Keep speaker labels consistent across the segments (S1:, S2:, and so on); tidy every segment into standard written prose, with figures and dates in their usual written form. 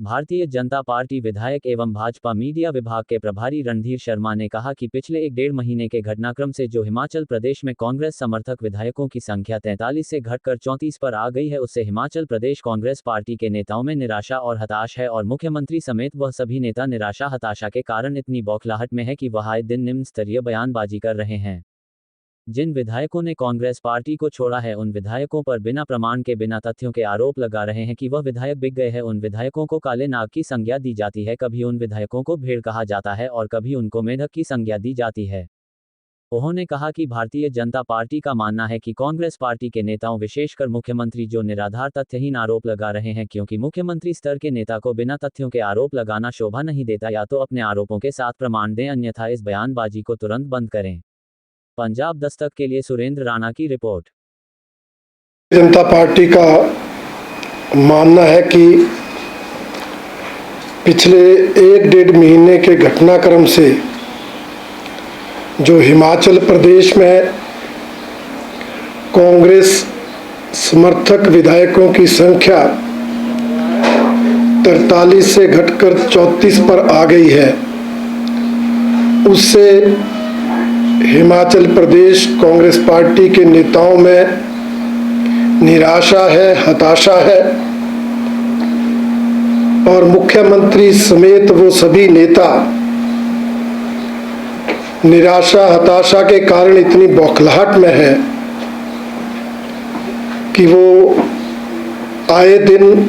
S1: Bharatiya Janata party विधायक एवं Bhajpa media विभाग के प्रभारी रणधीर शर्मा ने कहा कि पिछले 1-1.5 महीने के घटनाक्रम से जो हिमाचल प्रदेश में कांग्रेस समर्थक विधायकों की संख्या 43 से घटकर 34 पर आ गई है, उससे हिमाचल प्रदेश कांग्रेस पार्टी के नेताओं में निराशा और हताश है और मुख्यमंत्री समेत वह सभी नेता निराशा हताशा के कारण इतनी बौखलाहट में है कि वह आए दिन निम्न स्तरीय बयानबाजी कर रहे हैं। जिन विधायकों ने कांग्रेस पार्टी को छोड़ा है, उन विधायकों पर बिना प्रमाण के, बिना तथ्यों के आरोप लगा रहे हैं कि वह विधायक बिक गए हैं। उन विधायकों को काले नाग की संज्ञा दी जाती है, कभी उन विधायकों को भेड़ कहा जाता है और कभी उनको मेढक की संज्ञा दी जाती है। उन्होंने कहा कि भारतीय जनता पार्टी का मानना है कि कांग्रेस पार्टी के नेताओं, विशेषकर मुख्यमंत्री, जो निराधार तथ्यहीन आरोप लगा रहे हैं, क्योंकि मुख्यमंत्री स्तर के नेता को बिना तथ्यों के आरोप लगाना शोभा नहीं देता। या तो अपने आरोपों के साथ प्रमाण दें, अन्यथा इस बयानबाजी को तुरंत बंद करें। पंजाब दस्तक के लिए सुरेंद्र राणा की रिपोर्ट।
S2: जनता पार्टी का मानना है कि पिछले 1-1.5 महीने के घटनाक्रम से जो हिमाचल प्रदेश में कांग्रेस समर्थक विधायकों की संख्या 43 से घटकर 34 पर आ गई है, उससे हिमाचल प्रदेश कांग्रेस पार्टी के नेताओं में निराशा है, हताशा है और मुख्यमंत्री समेत वो सभी नेता निराशा हताशा के कारण इतनी बौखलाहट में है कि वो आए दिन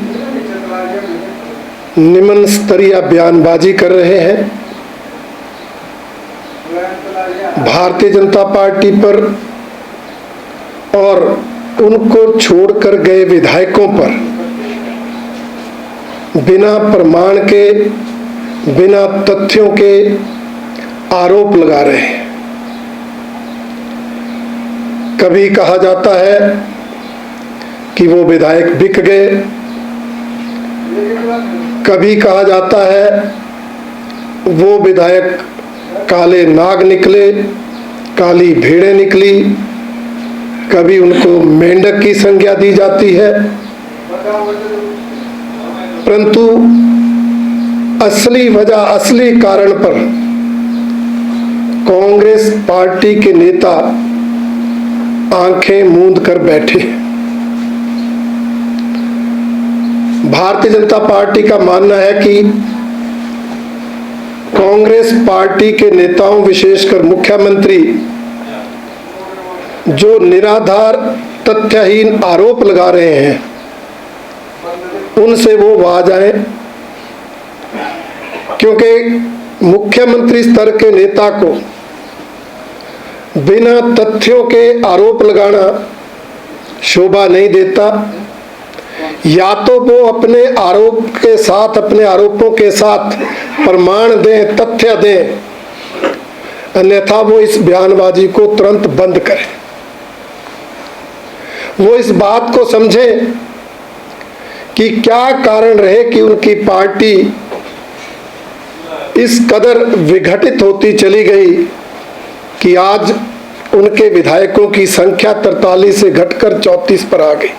S2: निम्न स्तरीय बयानबाजी कर रहे हैं। भारतीय जनता पार्टी पर और उनको छोड़कर गए विधायकों पर बिना प्रमाण के, बिना तथ्यों के आरोप लगा रहे हैं। कभी कहा जाता है कि वो विधायक बिक गए, कभी कहा जाता है वो विधायक काले नाग निकले, काली भेड़ें निकली, कभी उनको मेंढक की संज्ञा दी जाती है। परंतु असली वजह, असली कारण पर कांग्रेस पार्टी के नेता आंखें मूंद कर बैठे। भारतीय जनता पार्टी का मानना है कि कांग्रेस पार्टी के नेताओं, विशेषकर मुख्यमंत्री, जो निराधार तथ्यहीन आरोप लगा रहे हैं, उनसे वो बाज आए, क्योंकि मुख्यमंत्री स्तर के नेता को बिना तथ्यों के आरोप लगाना शोभा नहीं देता। या तो वो अपने आरोप के साथ, अपने आरोपों के साथ प्रमाण दें, तथ्य दें, अन्यथा वो इस बयानबाजी को तुरंत बंद करें। वो इस बात को समझें कि क्या कारण रहे कि उनकी पार्टी इस कदर विघटित होती चली गई कि आज उनके विधायकों की संख्या 43 से घटकर 34 पर आ गई।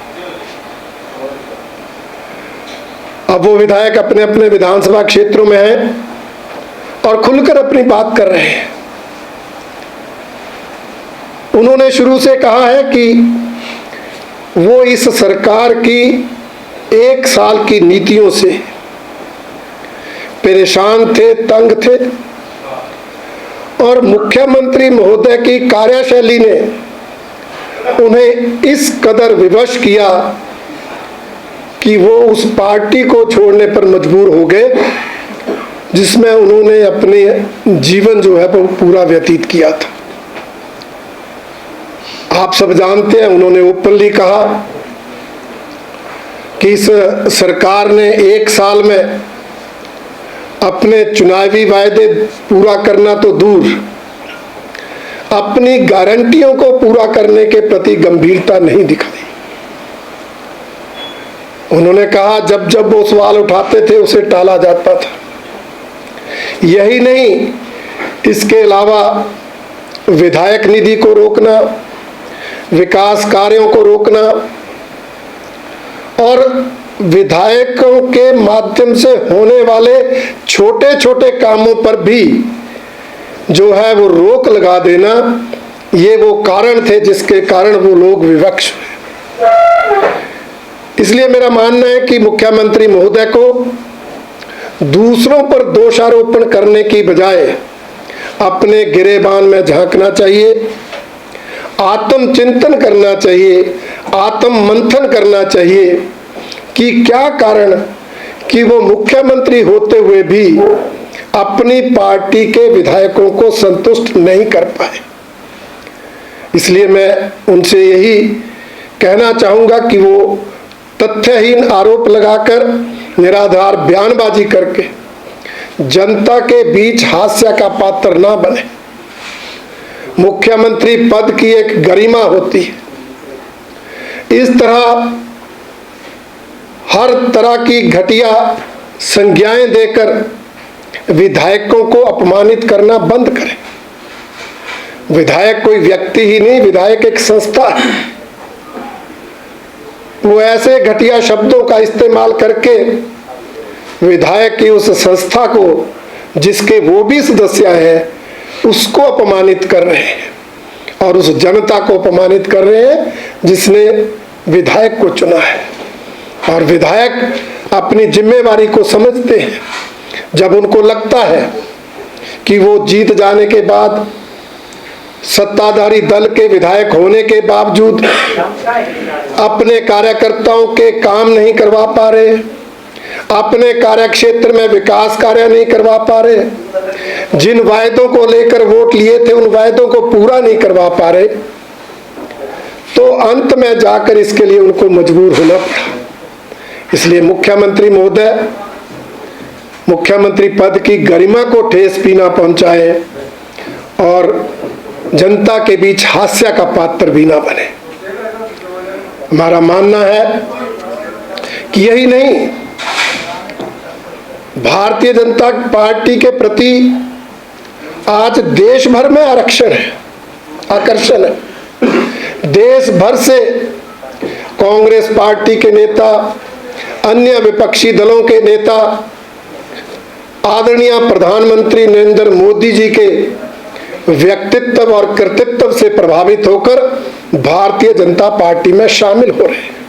S2: अब वो विधायक अपने अपने विधानसभा क्षेत्रों में हैं और खुलकर अपनी बात कर रहे हैं। उन्होंने शुरू से कहा है कि वो इस सरकार की 1 साल की नीतियों से परेशान थे, तंग थे और मुख्यमंत्री महोदय की कार्यशैली ने उन्हें इस कदर विवश किया कि वो उस पार्टी को छोड़ने पर मजबूर हो गए जिसमें उन्होंने अपने जीवन जो है वो पूरा व्यतीत किया था। आप सब जानते हैं, उन्होंने ओपनली कहा कि इस सरकार ने 1 साल में अपने चुनावी वायदे पूरा करना तो दूर, अपनी गारंटियों को पूरा करने के प्रति गंभीरता नहीं दिखाई। उन्होंने कहा जब जब वो सवाल उठाते थे उसे टाला जाता था। यही नहीं, इसके अलावा विधायक निधि को रोकना, विकास कार्यों को रोकना और विधायकों के माध्यम से होने वाले छोटे छोटे कामों पर भी जो है वो रोक लगा देना, ये वो कारण थे जिसके कारण वो लोग विवश हुए। इसलिए मेरा मानना है कि मुख्यमंत्री महोदय को दूसरों पर दोषारोपण करने की बजाय अपने गिरेबान में झांकना चाहिए, आत्मचिंतन करना चाहिए, आत्म मंथन करना चाहिए कि क्या कारण कि वो मुख्यमंत्री होते हुए भी अपनी पार्टी के विधायकों को संतुष्ट नहीं कर पाए। इसलिए मैं उनसे यही कहना चाहूंगा कि वो तथ्यहीन आरोप लगाकर, निराधार बयानबाजी करके जनता के बीच हास्य का पात्र ना बने। मुख्यमंत्री पद की एक गरिमा होती है। इस तरह हर तरह की घटिया संज्ञाएं देकर विधायकों को अपमानित करना बंद करें। विधायक कोई व्यक्ति ही नहीं, विधायक एक संस्था है। वो ऐसे घटिया शब्दों का इस्तेमाल करके विधायक की उस संस्था को, जिसके वो भी सदस्य हैं, उसको अपमानित कर रहे हैं और उस जनता को अपमानित कर रहे हैं जिसने विधायक को चुना है। और विधायक अपनी जिम्मेवारी को समझते हैं। जब उनको लगता है कि वो जीत जाने के बाद, सत्ताधारी दल के विधायक होने के बावजूद अपने कार्यकर्ताओं के काम नहीं करवा पा रहे, अपने कार्यक्षेत्र में विकास कार्य नहीं करवा पा रहे, जिन वायदों को लेकर वोट लिए थे उन वायदों को पूरा नहीं करवा पा रहे, तो अंत में जाकर इसके लिए उनको मजबूर होना पड़ा। इसलिए मुख्यमंत्री महोदय मुख्यमंत्री पद की गरिमा को ठेस भी ना पहुंचाए और जनता के बीच हास्य का पात्र भी ना बने। हमारा मानना है कि यही नहीं, भारतीय जनता पार्टी के प्रति आज देश भर में आरक्षण है, आकर्षण है। देश भर से कांग्रेस पार्टी के नेता, अन्य विपक्षी दलों के नेता आदरणीय प्रधानमंत्री नरेंद्र मोदी जी के व्यक्तित्व और कृतित्व से प्रभावित होकर भारतीय जनता पार्टी में शामिल हो रहे हैं।